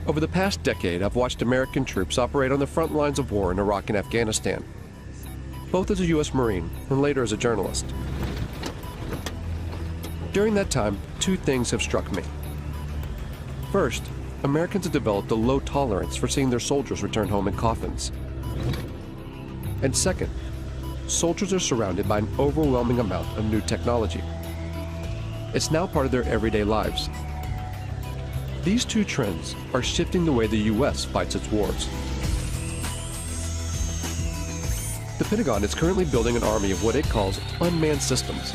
Over the past decade, I've watched American troops operate on the front lines of war in Iraq and Afghanistan, both as a U.S. Marine and later as a journalist. During that time, two things have struck me. First, Americans have developed a low tolerance for seeing their soldiers return home in coffins. And second, soldiers are surrounded by an overwhelming amount of new technology. It's now part of their everyday lives. These two trends are shifting the way the U.S. fights its wars. The Pentagon is currently building an army of what it calls unmanned systems.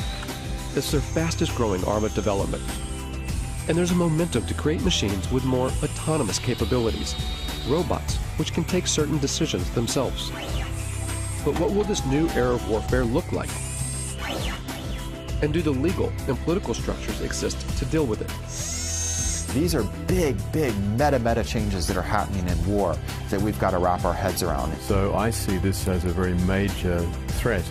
It's their fastest growing arm of development. And there's a momentum to create machines with more autonomous capabilities, robots which can take certain decisions themselves. But what will this new era of warfare look like? And do the legal and political structures exist to deal with it? These are big meta changes that are happening in war that we've got to wrap our heads around. So I see this as a very major threat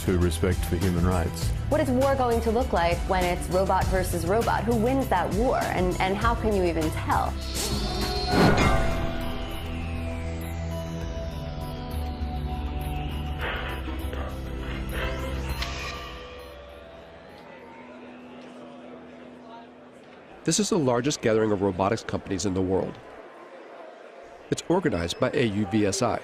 to respect for human rights. What is war going to look like when it's robot versus robot? Who wins that war, and how can you even tell? This is the largest gathering of robotics companies in the world. It's organized by AUVSI,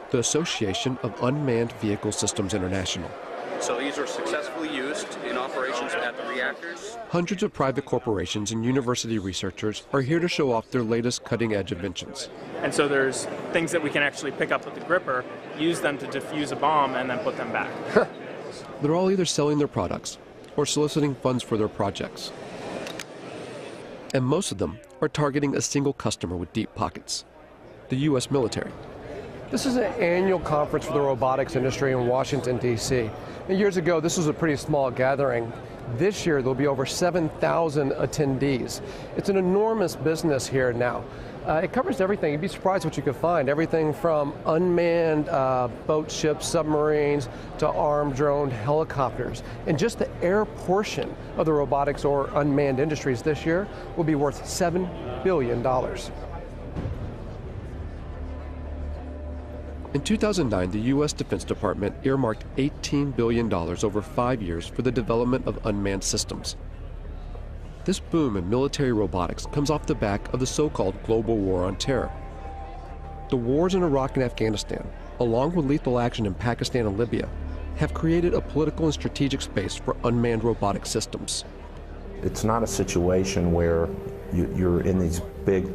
the Association of Unmanned Vehicle Systems International. So these are successfully used in operations at the reactors. Hundreds of private corporations and university researchers are here to show off their latest cutting-edge inventions. And so there's things that we can actually pick up with the gripper, use them to defuse a bomb, and then put them back. They're all either selling their products or soliciting funds for their projects. And most of them are targeting a single customer with deep pockets, the U.S. military. This is an annual conference for the robotics industry in Washington, D.C. Years ago, this was a pretty small gathering. This year, there'll be over 7,000 attendees. It's an enormous business here now. It covers everything. You'd be surprised what you could find. Everything from unmanned boats, ships, submarines, to armed drone helicopters. And just the air portion of the robotics or unmanned industries this year will be worth $7 billion. In 2009, the U.S. Defense Department earmarked $18 billion over 5 years for the development of unmanned systems. This boom in military robotics comes off the back of the so-called global war on terror. The wars in Iraq and Afghanistan, along with lethal action in Pakistan and Libya, have created a political and strategic space for unmanned robotic systems. It's not a situation where you're in these big,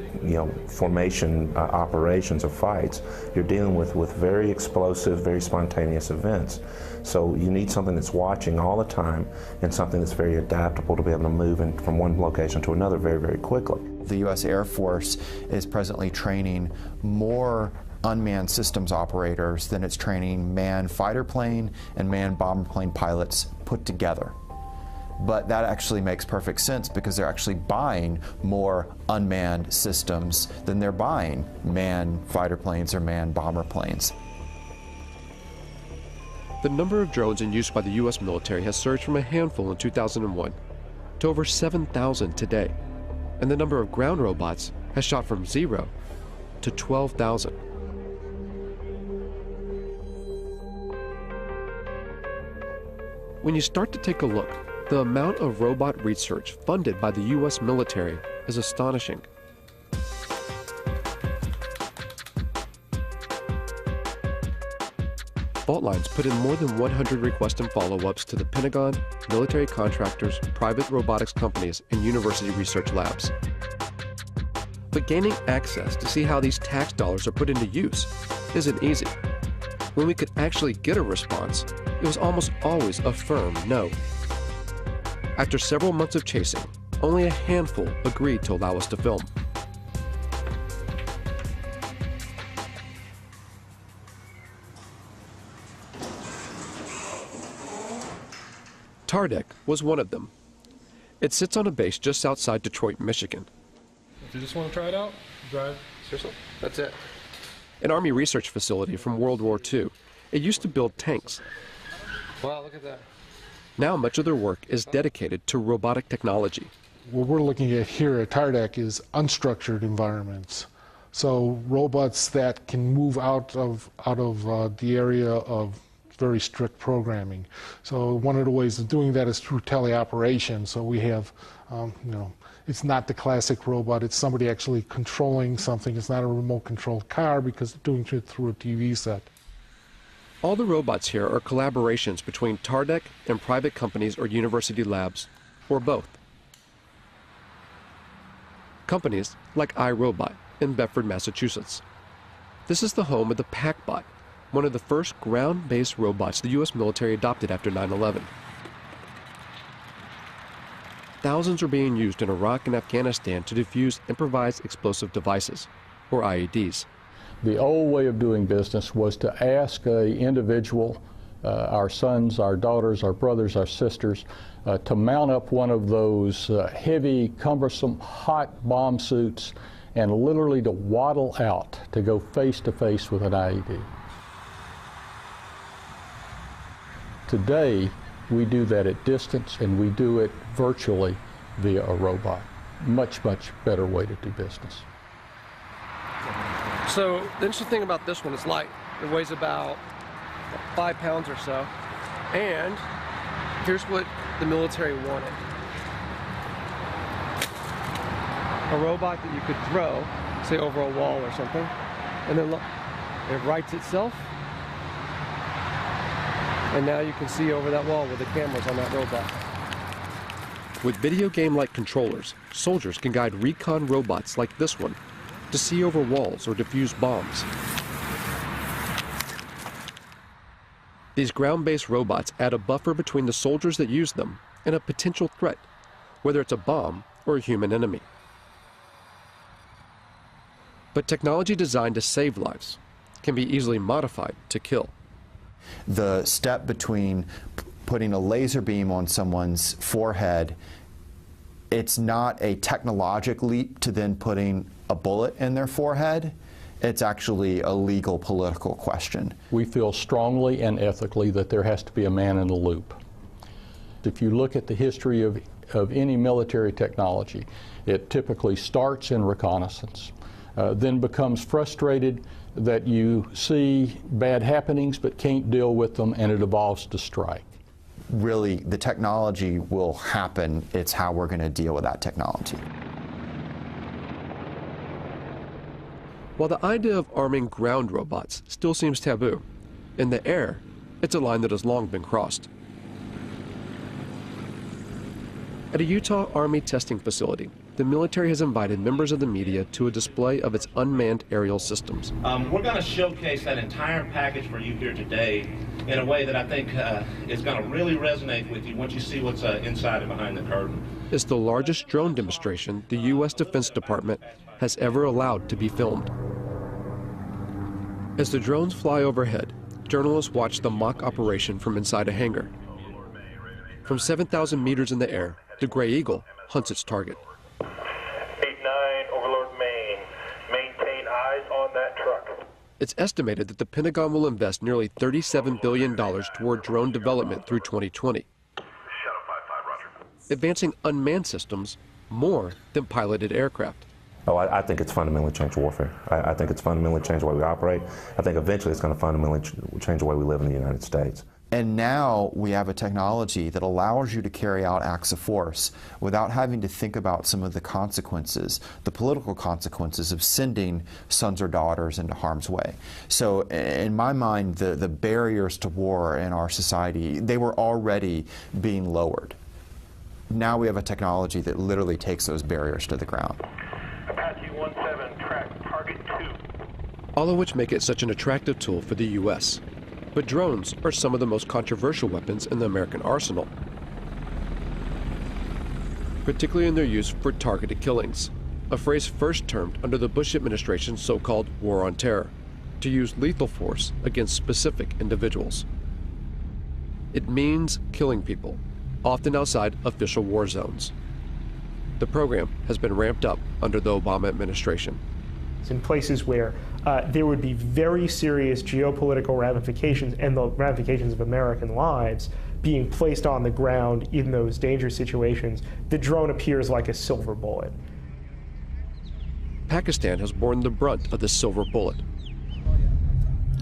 formation operations or fights. You're dealing with very explosive, very spontaneous events. So you need something that's watching all the time and something that's very adaptable to be able to move from one location to another very quickly. The U.S. Air Force is presently training more unmanned systems operators than it's training manned fighter plane and manned bomber plane pilots put together. But that actually makes perfect sense because they're actually buying more unmanned systems than they're buying manned fighter planes or manned bomber planes. The number of drones in use by the U.S. military has surged from a handful in 2001 to over 7,000 today, and the number of ground robots has shot from 0 to 12,000. When you start to take a look, the amount of robot research funded by the U.S. military is astonishing. Fault Lines put in more than 100 requests and follow-ups to the Pentagon, military contractors, private robotics companies, and university research labs. But gaining access to see how these tax dollars are put into use isn't easy. When we could actually get a response, it was almost always a firm no. After several months of chasing, only a handful agreed to allow us to film. Tardec was one of them. It sits on a base just outside Detroit, Michigan. If you just want to try it out, drive. Seriously? That's it. An Army research facility from World War II. It used to build tanks. Wow, look at that. Now much of their work is dedicated to robotic technology. What we're looking at here at Tardec is unstructured environments. So robots that can move out of the area of very strict programming. So one of the ways of doing that is through teleoperation. So we have, it's not the classic robot, it's somebody actually controlling something. It's not a remote controlled car because it's doing it through a TV set. All the robots here are collaborations between TARDEC and private companies or university labs, or both. Companies like iRobot in Bedford, Massachusetts. This is the home of the PackBot, one of the first ground-based robots the U.S. military adopted after 9/11. Thousands are being used in Iraq and Afghanistan to defuse improvised explosive devices, or IEDs. The old way of doing business was to ask an individual, our sons, our daughters, our brothers, our sisters, to mount up one of those heavy, cumbersome, hot bomb suits and literally to waddle out to go face to face with an IED. Today, we do that at distance, and we do it virtually via a robot. Much, much better way to do business. So the interesting thing about this one is light. It weighs about 5 pounds or so. And here's what the military wanted. A robot that you could throw, say over a wall or something, and then look, it rights itself. And now you can see over that wall with the cameras on that robot. With video game-like controllers, soldiers can guide recon robots like this one to see over walls or defuse bombs. These ground-based robots add a buffer between the soldiers that use them and a potential threat, whether it's a bomb or a human enemy. But technology designed to save lives can be easily modified to kill. The step between putting a laser beam on someone's forehead, it's not a technological leap to then putting a bullet in their forehead. It's actually a legal, political question. We feel strongly and ethically that there has to be a man in the loop. If you look at the history of any military technology, it typically starts in reconnaissance, then becomes frustrated that you see bad happenings but can't deal with them, and it evolves to strike. Really, the technology will happen. It's how we're going to deal with that technology. While the idea of arming ground robots still seems taboo, in the air, it's a line that has long been crossed. At a Utah Army testing facility, the military has invited members of the media to a display of its unmanned aerial systems. We're going to showcase that entire package for you here today in a way that I think is going to really resonate with you once you see what's inside and behind the curtain. It's the largest drone demonstration the U.S. Defense Department has ever allowed to be filmed. As the drones fly overhead, journalists watch the mock operation from inside a hangar. From 7,000 meters in the air, the Gray Eagle hunts its target. 8-9, Overlord Maine. Maintain eyes on that truck. It's estimated that the Pentagon will invest nearly $37 billion toward drone development through 2020, advancing unmanned systems more than piloted aircraft. Oh, I think it's fundamentally changed warfare. I think it's fundamentally changed the way we operate. I think eventually it's going to fundamentally change the way we live in the United States. And now we have a technology that allows you to carry out acts of force without having to think about some of the consequences, the political consequences of sending sons or daughters into harm's way. So in my mind, the barriers to war in our society, they were already being lowered. Now we have a technology that literally takes those barriers to the ground. Apache 17, track target 2. All of which make it such an attractive tool for the U.S. But drones are some of the most controversial weapons in the American arsenal, particularly in their use for targeted killings, a phrase first termed under the Bush administration's so-called War on Terror, to use lethal force against specific individuals. It means killing people, often outside official war zones. The program has been ramped up under the Obama administration. In places where there would be very serious geopolitical ramifications and the ramifications of American lives being placed on the ground in those dangerous situations, the drone appears like a silver bullet. Pakistan has borne the brunt of the silver bullet.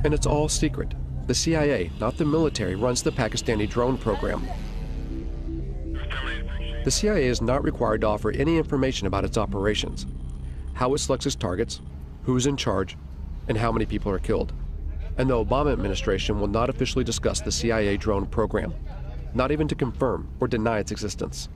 And it's all secret. The CIA, not the military, runs the Pakistani drone program. The CIA is not required to offer any information about its operations, how it selects its targets, who's in charge, and how many people are killed. And the Obama administration will not officially discuss the CIA drone program, not even to confirm or deny its existence.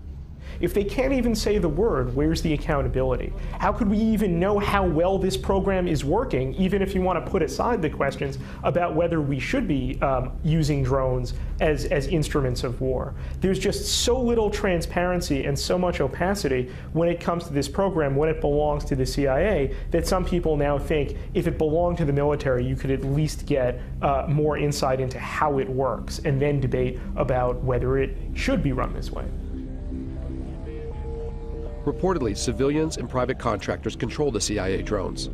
If they can't even say the word, where's the accountability? How could we even know how well this program is working, even if you want to put aside the questions about whether we should be using drones as instruments of war? There's just so little transparency and so much opacity when it comes to this program, when it belongs to the CIA, that some people now think if it belonged to the military, you could at least get more insight into how it works and then debate about whether it should be run this way. Reportedly, civilians and private contractors control the CIA drones,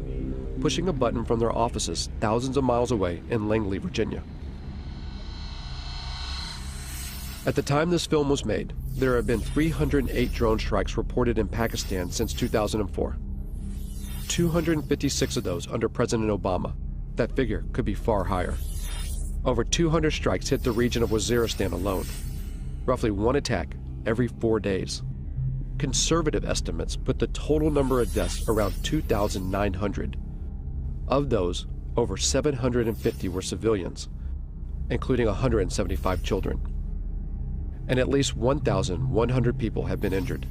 pushing a button from their offices thousands of miles away in Langley, Virginia. At the time this film was made, there have been 308 drone strikes reported in Pakistan since 2004. 256 of those under President Obama. That figure could be far higher. Over 200 strikes hit the region of Waziristan alone, roughly one attack every 4 days. Conservative estimates put the total number of deaths around 2,900. Of those, over 750 were civilians, including 175 children. And at least 1,100 people have been injured.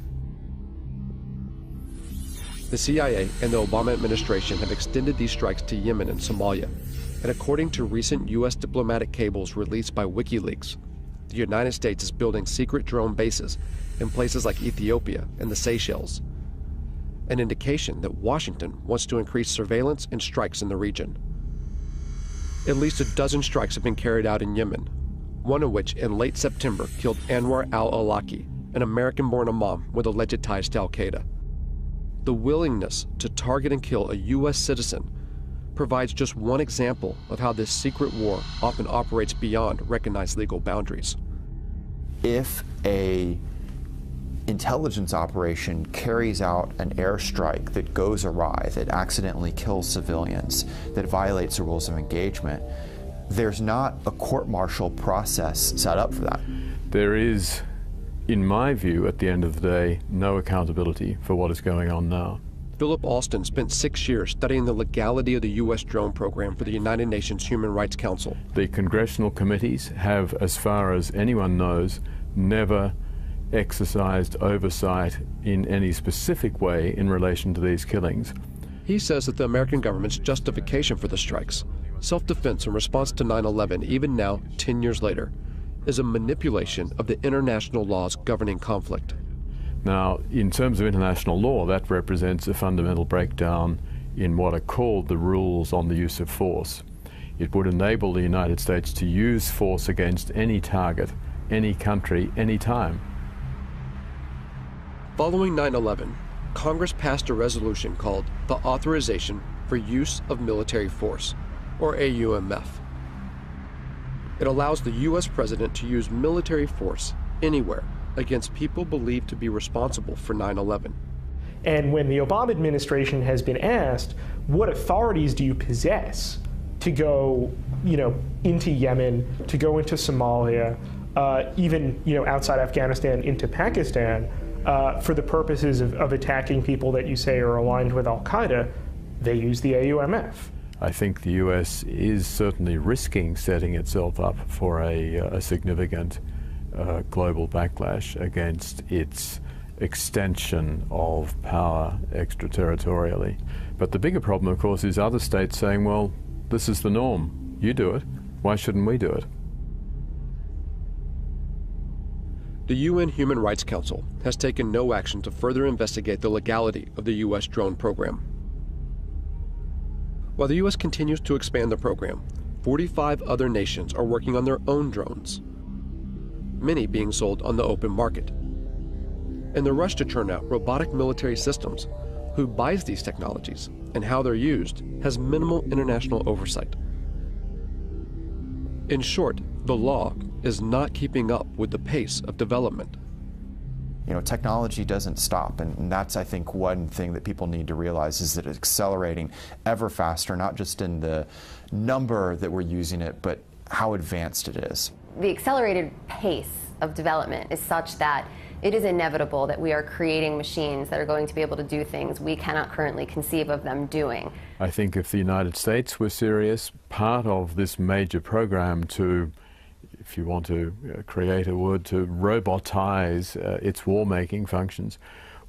The CIA and the Obama administration have extended these strikes to Yemen and Somalia, and according to recent U.S. diplomatic cables released by WikiLeaks, the United States is building secret drone bases in places like Ethiopia and the Seychelles, an indication that Washington wants to increase surveillance and strikes in the region. At least a dozen strikes have been carried out in Yemen, one of which in late September killed Anwar al-Awlaki, an American-born imam with alleged ties to al-Qaeda. The willingness to target and kill a U.S. citizen provides just one example of how this secret war often operates beyond recognized legal boundaries. If a intelligence operation carries out an airstrike that goes awry, that accidentally kills civilians, that violates the rules of engagement, there's not a court-martial process set up for that. There is, in my view, at the end of the day, no accountability for what is going on now. Philip Alston spent 6 years studying the legality of the U.S. drone program for the United Nations Human Rights Council. The congressional committees have, as far as anyone knows, never exercised oversight in any specific way in relation to these killings. He says that the American government's justification for the strikes, self-defense in response to 9/11, even now, 10 years later, is a manipulation of the international laws governing conflict. Now, in terms of international law, that represents a fundamental breakdown in what are called the rules on the use of force. It would enable the United States to use force against any target, any country, any time. Following 9/11, Congress passed a resolution called the Authorization for Use of Military Force, or AUMF. It allows the U.S. president to use military force anywhere against people believed to be responsible for 9/11. And when the Obama administration has been asked, what authorities do you possess to go, into Yemen, to go into Somalia, even, outside Afghanistan into Pakistan, for the purposes of attacking people that you say are aligned with al-Qaeda, they use the AUMF. I think the U.S. is certainly risking setting itself up for a significant global backlash against its extension of power extraterritorially. But the bigger problem, of course, is other states saying, well, this is the norm. You do it. Why shouldn't we do it? The UN Human Rights Council has taken no action to further investigate the legality of the U.S. drone program. While the U.S. continues to expand the program, 45 other nations are working on their own drones, many being sold on the open market. In the rush to churn out robotic military systems, who buys these technologies and how they're used has minimal international oversight. In short, the law is not keeping up with the pace of development. You know, technology doesn't stop, and that's, I think, one thing that people need to realize is that it's accelerating ever faster, not just in the number that we're using it, but how advanced it is. The accelerated pace of development is such that it is inevitable that we are creating machines that are going to be able to do things we cannot currently conceive of them doing. I think if the United States were serious, part of this major program to, if you want to create a word, to robotize its war-making functions,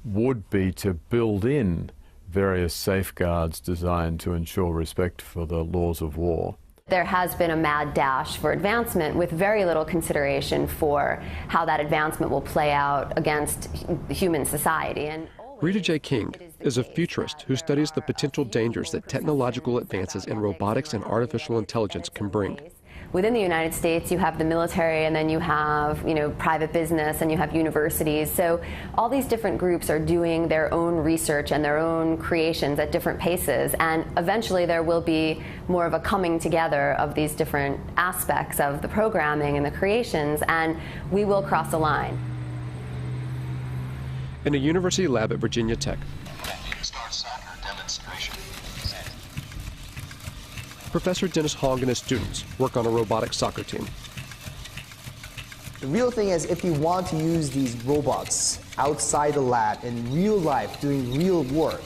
would be to build in various safeguards designed to ensure respect for the laws of war. There has been a mad dash for advancement with very little consideration for how that advancement will play out against human society. And Rita J. King is a futurist who studies the potential dangers that technological advances in robotics and artificial intelligence can bring. Within the United States, you have the military, and then you have, private business, and you have universities. So all these different groups are doing their own research and their own creations at different paces. And eventually there will be more of a coming together of these different aspects of the programming and the creations, and we will cross a line. In a university lab at Virginia Tech, Professor Dennis Hong and his students work on a robotic soccer team. The real thing is, if you want to use these robots outside the lab in real life doing real work,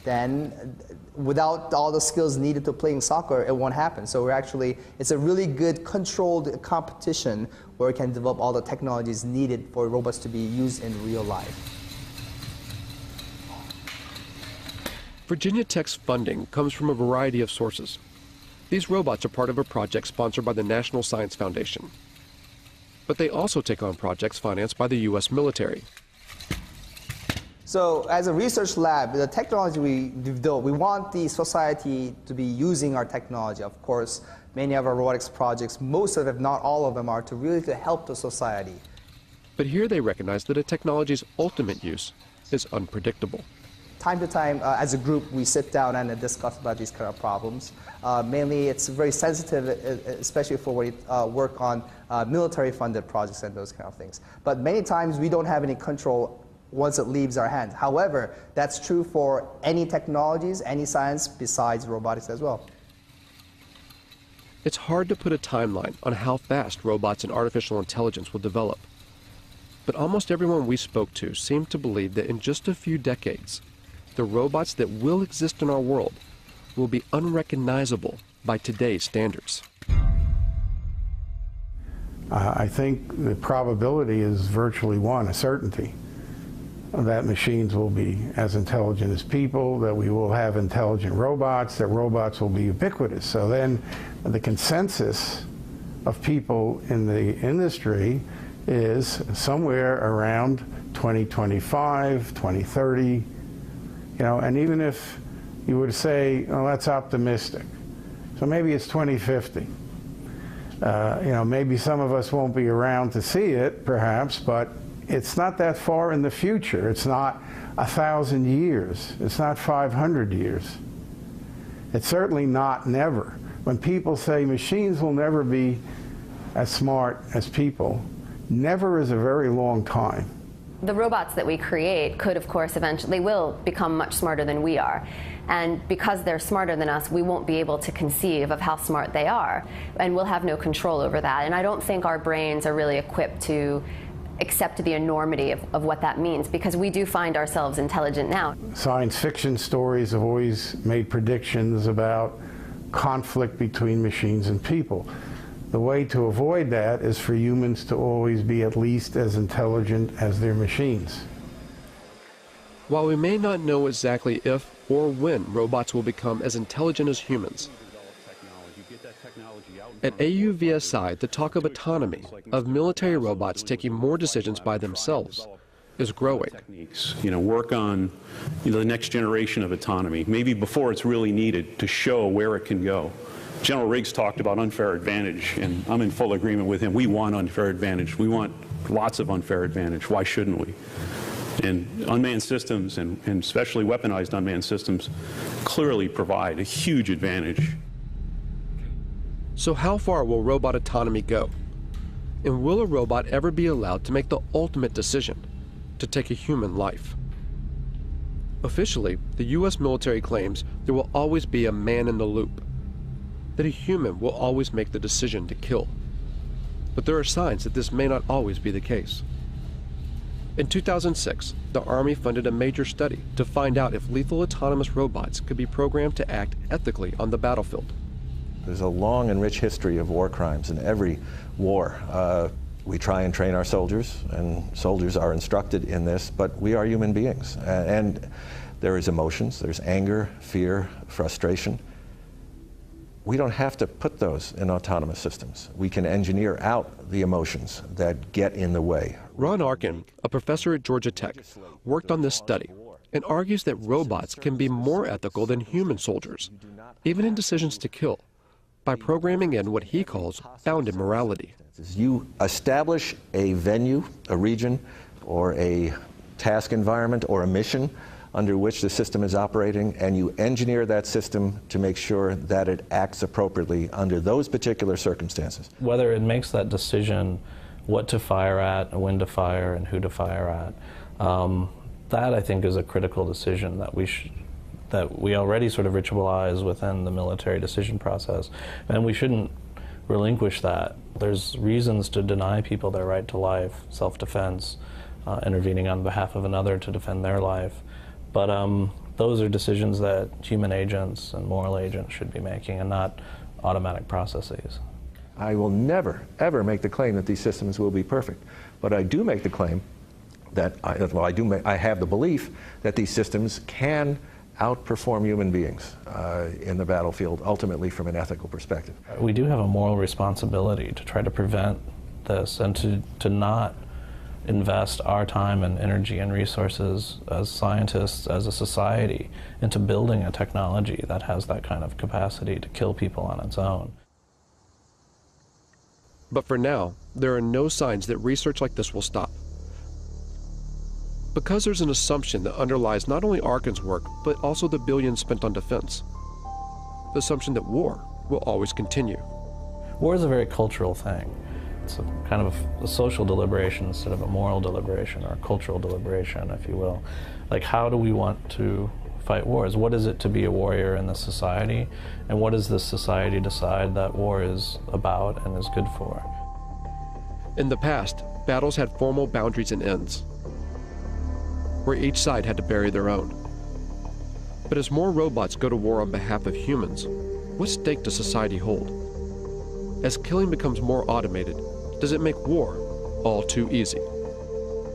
then without all the skills needed to playing soccer, it won't happen. So it's a really good controlled competition where we can develop all the technologies needed for robots to be used in real life. Virginia Tech's funding comes from a variety of sources. These robots are part of a project sponsored by the National Science Foundation. But they also take on projects financed by the U.S. military. So as a research lab, the technology we develop, we want the society to be using our technology. Of course, many of our robotics projects, most of them, if not all of them, are to help the society. But here they recognize that a technology's ultimate use is unpredictable. Time to time, as a group, we sit down and discuss about these kind of problems. Mainly, it's very sensitive, especially for when you work on military-funded projects and those kind of things. But many times, we don't have any control once it leaves our hands. However, that's true for any technologies, any science besides robotics as well. It's hard to put a timeline on how fast robots and artificial intelligence will develop. But almost everyone we spoke to seemed to believe that in just a few decades, the robots that will exist in our world will be unrecognizable by today's standards. I think the probability is virtually one, a certainty, that machines will be as intelligent as people, that we will have intelligent robots, that robots will be ubiquitous. So then the consensus of people in the industry is somewhere around 2025, 2030, and even if you were to say, oh, that's optimistic, so maybe it's 2050. Maybe some of us won't be around to see it, perhaps, but it's not that far in the future. It's not 1,000 years. It's not 500 years. It's certainly not never. When people say machines will never be as smart as people, never is a very long time. The robots that we create could, of course, eventually will become much smarter than we are. And because they're smarter than us, we won't be able to conceive of how smart they are. And we'll have no control over that. And I don't think our brains are really equipped to accept the enormity of what that means, because we do find ourselves intelligent now. Science fiction stories have always made predictions about conflict between machines and people. The way to avoid that is for humans to always be at least as intelligent as their machines. While we may not know exactly if or when robots will become as intelligent as humans, at AUVSI, the talk of autonomy, of military robots taking more decisions by themselves, is growing. Work on the next generation of autonomy, maybe before it's really needed, to show where it can go. General Riggs talked about unfair advantage, and I'm in full agreement with him. We want unfair advantage. We want lots of unfair advantage. Why shouldn't we? And unmanned systems, and especially weaponized unmanned systems, clearly provide a huge advantage. So how far will robot autonomy go? And will a robot ever be allowed to make the ultimate decision? to take a human life. Officially, the U.S. military claims there will always be a man in the loop, that a human will always make the decision to kill. But there are signs that this may not always be the case. In 2006, the Army funded a major study to find out if lethal autonomous robots could be programmed to act ethically on the battlefield. There's a long and rich history of war crimes in every war. We try and train our soldiers, and soldiers are instructed in this, but we are human beings. And there is emotions, there's anger, fear, frustration. We don't have to put those in autonomous systems. We can engineer out the emotions that get in the way. Ron Arkin, a professor at Georgia Tech, worked on this study and argues that robots can be more ethical than human soldiers, even in decisions to kill, by programming in what he calls bounded morality. You establish a venue, a region, or a task environment, or a mission under which the system is operating, and you engineer that system to make sure that it acts appropriately under those particular circumstances. Whether it makes that decision what to fire at, when to fire, and who to fire at, that I think is a critical decision that we already sort of ritualize within the military decision process, and we shouldn't relinquish that. There's reasons to deny people their right to life, self-defense, intervening on behalf of another to defend their life. But those are decisions that human agents and moral agents should be making, and not automatic processes. I will never, ever make the claim that these systems will be perfect. But I do make the claim that, I have the belief that these systems can outperform human beings in the battlefield, ultimately from an ethical perspective. We do have a moral responsibility to try to prevent this, and to not invest our time and energy and resources as scientists, as a society, into building a technology that has that kind of capacity to kill people on its own. But for now, there are no signs that research like this will stop. Because there's an assumption that underlies not only Arkin's work, but also the billions spent on defense. The assumption that war will always continue. War is a very cultural thing. It's a kind of a social deliberation instead of a moral deliberation, or a cultural deliberation, if you will. Like, how do we want to fight wars? What is it to be a warrior in this society? And what does this society decide that war is about and is good for? In the past, battles had formal boundaries and ends, where each side had to bury their own. But as more robots go to war on behalf of humans, what stake does society hold? As killing becomes more automated, does it make war all too easy?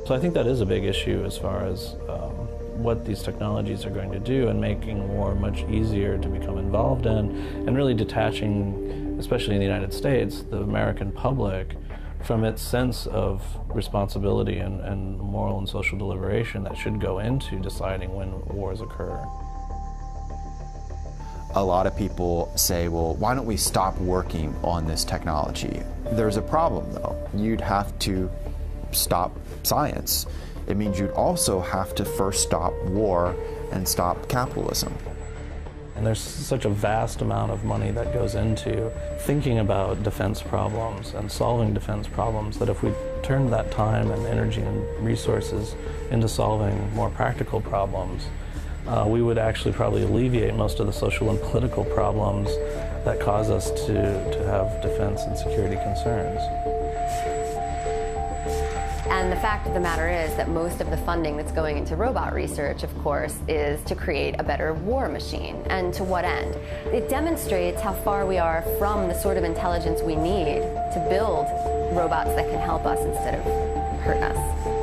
So I think that is a big issue as far as what these technologies are going to do, and making war much easier to become involved in, and really detaching, especially in the United States, the American public from its sense of responsibility and moral and social deliberation that should go into deciding when wars occur. A lot of people say, well, why don't we stop working on this technology? There's a problem, though. You'd have to stop science. It means you'd also have to first stop war and stop capitalism. And there's such a vast amount of money that goes into thinking about defense problems and solving defense problems, that if we turned that time and energy and resources into solving more practical problems, we would actually probably alleviate most of the social and political problems that cause us to have defense and security concerns. And the fact of the matter is that most of the funding that's going into robot research, of course, is to create a better war machine. And to what end? It demonstrates how far we are from the sort of intelligence we need to build robots that can help us instead of hurt us.